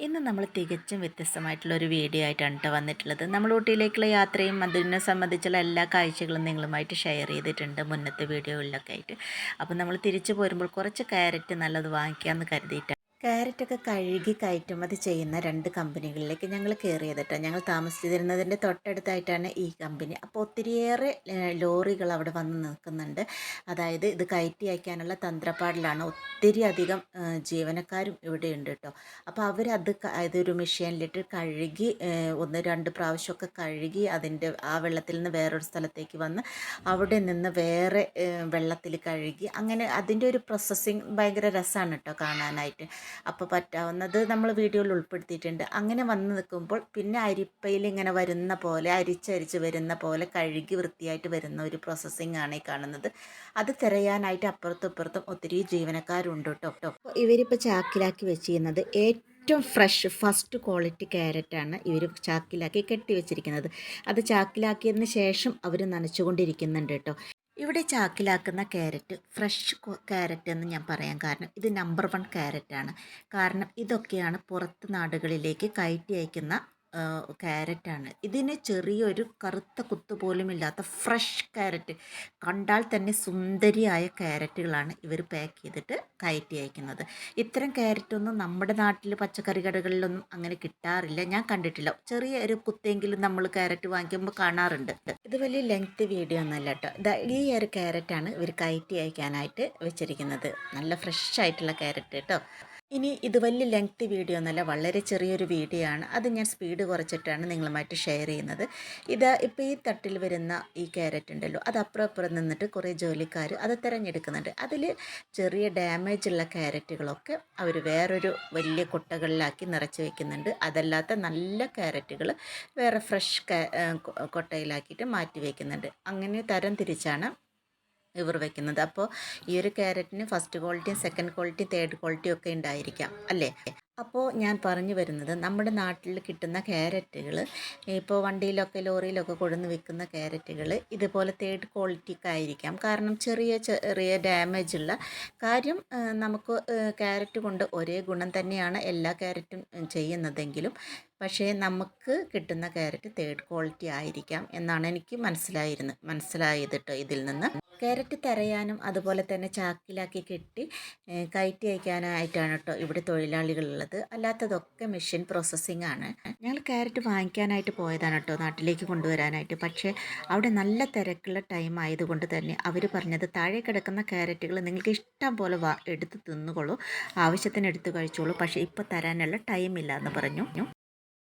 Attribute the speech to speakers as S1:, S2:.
S1: ഇന്ന് നമ്മൾ തികച്ചും വ്യത്യസ്തമായിട്ടുള്ളൊരു വീഡിയോ ആയിട്ടാണ് ട്ടോ വന്നിട്ടുള്ളത്. നമ്മൾ ഊട്ടിയിലേക്കുള്ള യാത്രയും അതിനെ സംബന്ധിച്ചുള്ള എല്ലാ കാഴ്ചകളും നിങ്ങളുമായിട്ട് ഷെയർ ചെയ്തിട്ടുണ്ട് മുന്നത്തെ വീഡിയോകളിലൊക്കെ ആയിട്ട്. അപ്പോൾ നമ്മൾ തിരിച്ചു പോരുമ്പോൾ കുറച്ച് ക്യാരറ്റ് നല്ലത് വാങ്ങിക്കാമെന്ന് കരുതിയിട്ടാണ്. ക്യാരറ്റൊക്കെ കഴുകി കയറ്റുമതി ചെയ്യുന്ന 2 കമ്പനികളിലേക്ക് ഞങ്ങൾ കയറിയത് ട്ടോ. ഞങ്ങൾ താമസിച്ചിരുന്നതിൻ്റെ തൊട്ടടുത്തായിട്ടാണ് ഈ കമ്പനി. അപ്പോൾ ഒത്തിരിയേറെ ലോറികൾ അവിടെ വന്ന് നിൽക്കുന്നുണ്ട്. അതായത് ഇത് കയറ്റി അയക്കാനുള്ള തന്ത്രപ്പാടിലാണ്. ഒത്തിരി അധികം ജീവനക്കാരും ഇവിടെയുണ്ട് കേട്ടോ. അപ്പോൾ അവരത് ഇതൊരു മെഷീനിലിട്ട് കഴുകി 1-2 പ്രാവശ്യമൊക്കെ കഴുകി അതിൻ്റെ ആ വെള്ളത്തിൽ നിന്ന് വേറൊരു സ്ഥലത്തേക്ക് വന്ന് അവിടെ നിന്ന് വേറെ വെള്ളത്തിൽ കഴുകി അങ്ങനെ അതിൻ്റെ ഒരു പ്രോസസ്സിങ് ഭയങ്കര രസമാണ് കേട്ടോ കാണാനായിട്ട്. അപ്പോൾ പറ്റാവുന്നത് നമ്മൾ വീഡിയോയിൽ ഉൾപ്പെടുത്തിയിട്ടുണ്ട്. അങ്ങനെ വന്ന് നിൽക്കുമ്പോൾ പിന്നെ അരിപ്പയിൽ ഇങ്ങനെ വരുന്ന പോലെ അരിച്ചരിച്ച് വരുന്ന പോലെ കഴുകി വൃത്തിയായിട്ട് വരുന്ന ഒരു പ്രോസസ്സിങ് ആണ് ഈ കാണുന്നത്. അത് തിരയാനായിട്ട് അപ്പുറത്തും ഇപ്പുറത്തും ഒത്തിരി ജീവനക്കാരുണ്ട് കേട്ടോ. ഇവരിപ്പോൾ ചാക്കിലാക്കി വെച്ചിരുന്നത് ഏറ്റവും ഫ്രഷ് ഫസ്റ്റ് ക്വാളിറ്റി ക്യാരറ്റാണ് ഇവർ ചാക്കിലാക്കി കെട്ടി വെച്ചിരിക്കുന്നത്. അത് ചാക്കിലാക്കിയതിന് ശേഷം അവർ നനച്ചുകൊണ്ടിരിക്കുന്നുണ്ട് കേട്ടോ. ഇവിടെ ചാക്കിലാക്കുന്ന ക്യാരറ്റ് ഫ്രഷ് ക്യാരറ്റ് എന്ന് ഞാൻ പറയാൻ കാരണം ഇത് നമ്പർ 1 ക്യാരറ്റാണ്. കാരണം ഇതൊക്കെയാണ് പുറത്ത് നാടുകളിലേക്ക് കയറ്റി അയക്കുന്ന ക്യാരറ്റാണ്. ഇതിന് ചെറിയൊരു കറുത്ത കുത്ത് പോലും ഇല്ലാത്ത ഫ്രഷ് ക്യാരറ്റ്, കണ്ടാൽ തന്നെ സുന്ദരിയായ ക്യാരറ്റുകളാണ് ഇവർ പാക്ക് ചെയ്തിട്ട് കയറ്റി അയക്കുന്നത്. ഇത്തരം ക്യാരറ്റൊന്നും നമ്മുടെ നാട്ടിൽ പച്ചക്കറി കടകളിലൊന്നും അങ്ങനെ കിട്ടാറില്ല, ഞാൻ കണ്ടിട്ടില്ല. ചെറിയ ഒരു കുത്തെങ്കിലും നമ്മൾ ക്യാരറ്റ് വാങ്ങിക്കുമ്പോൾ കാണാറുണ്ട്. ഇത് വലിയ ലെങ്ത് വീഡിയോ ഒന്നുമല്ല കേട്ടോ. ഈ ഒരു ക്യാരറ്റാണ് ഇവർ കയറ്റി അയക്കാനായിട്ട് വെച്ചിരിക്കുന്നത്. നല്ല ഫ്രഷ് ആയിട്ടുള്ള ക്യാരറ്റ് കേട്ടോ. ഇനി ഇത് വലിയ ലെങ്ത് വീഡിയോ ഒന്നുമല്ല, വളരെ ചെറിയൊരു വീഡിയോ ആണ്. അത് ഞാൻ സ്പീഡ് കുറച്ചിട്ടാണ് നിങ്ങളുമായിട്ട് ഷെയർ ചെയ്യുന്നത്. ഇപ്പോൾ ഈ തട്ടിൽ വരുന്ന ഈ ക്യാരറ്റ് ഉണ്ടല്ലോ, അത് അപ്പുറം നിന്നിട്ട് കുറേ ജോലിക്കാർ അത് തിരഞ്ഞെടുക്കുന്നുണ്ട്. അതിൽ ചെറിയ ഡാമേജ് ഉള്ള ക്യാരറ്റുകളൊക്കെ അവർ വേറൊരു വലിയ കൊട്ടകളിലാക്കി നിറച്ച് വയ്ക്കുന്നുണ്ട്. അതല്ലാത്ത നല്ല ക്യാരറ്റുകൾ വേറെ ഫ്രഷ് കൊട്ടയിലാക്കിയിട്ട് മാറ്റി വയ്ക്കുന്നുണ്ട്. അങ്ങനെ തരം തിരിച്ചാണ് ഇവർ വെക്കുന്നത്. അപ്പോൾ ഈ ഒരു ക്യാരറ്റിന് ഫസ്റ്റ് ക്വാളിറ്റിയും സെക്കൻഡ് ക്വാളിറ്റിയും തേർഡ് ക്വാളിറ്റിയും ഒക്കെ ഉണ്ടായിരിക്കാം അല്ലേ. അപ്പോൾ ഞാൻ പറഞ്ഞു വരുന്നത്, നമ്മുടെ നാട്ടിൽ കിട്ടുന്ന ക്യാരറ്റുകൾ ഇപ്പോൾ വണ്ടിയിലൊക്കെ ലോറിയിലൊക്കെ കൊണ്ടുവന്ന് വിൽക്കുന്ന ക്യാരറ്റുകൾ ഇതുപോലെ തേർഡ് ക്വാളിറ്റിക്ക് ആയിരിക്കാം. കാരണം ചെറിയ ചെറിയ ഡാമേജ് ഉള്ള കാര്യം. നമുക്ക് ക്യാരറ്റ് കൊണ്ട് ഒരേ ഗുണം തന്നെയാണ് എല്ലാ ക്യാരറ്റും ചെയ്യുന്നതെങ്കിലും പക്ഷേ നമുക്ക് കിട്ടുന്ന ക്യാരറ്റ് തേർഡ് ക്വാളിറ്റി ആയിരിക്കാം എന്നാണ് എനിക്ക് മനസ്സിലായത് കേട്ടോ. ഇതിൽ നിന്ന് ക്യാരറ്റ് തരയാനും അതുപോലെ തന്നെ ചാക്കിലാക്കി കെട്ടി കയറ്റി അയക്കാനായിട്ടാണ് കേട്ടോ ഇവിടെ തൊഴിലാളികളുള്ളത്. അല്ലാത്തതൊക്കെ മെഷീൻ പ്രോസസ്സിംഗ് ആണ്. ഞങ്ങൾ ക്യാരറ്റ് വാങ്ങിക്കാനായിട്ട് പോയതാണ് കേട്ടോ, നാട്ടിലേക്ക് കൊണ്ടുവരാനായിട്ട്. പക്ഷേ അവിടെ നല്ല തിരക്കുള്ള ടൈം ആയതുകൊണ്ട് തന്നെ അവർ പറഞ്ഞത് താഴെ കിടക്കുന്ന ക്യാരറ്റുകൾ നിങ്ങൾക്ക് ഇഷ്ടം പോലെ എടുത്ത് തിന്നുകൊള്ളൂ, ആവശ്യത്തിന് എടുത്ത് കഴിച്ചോളൂ, പക്ഷേ ഇപ്പോൾ തരാനുള്ള ടൈമില്ല എന്ന് പറഞ്ഞു.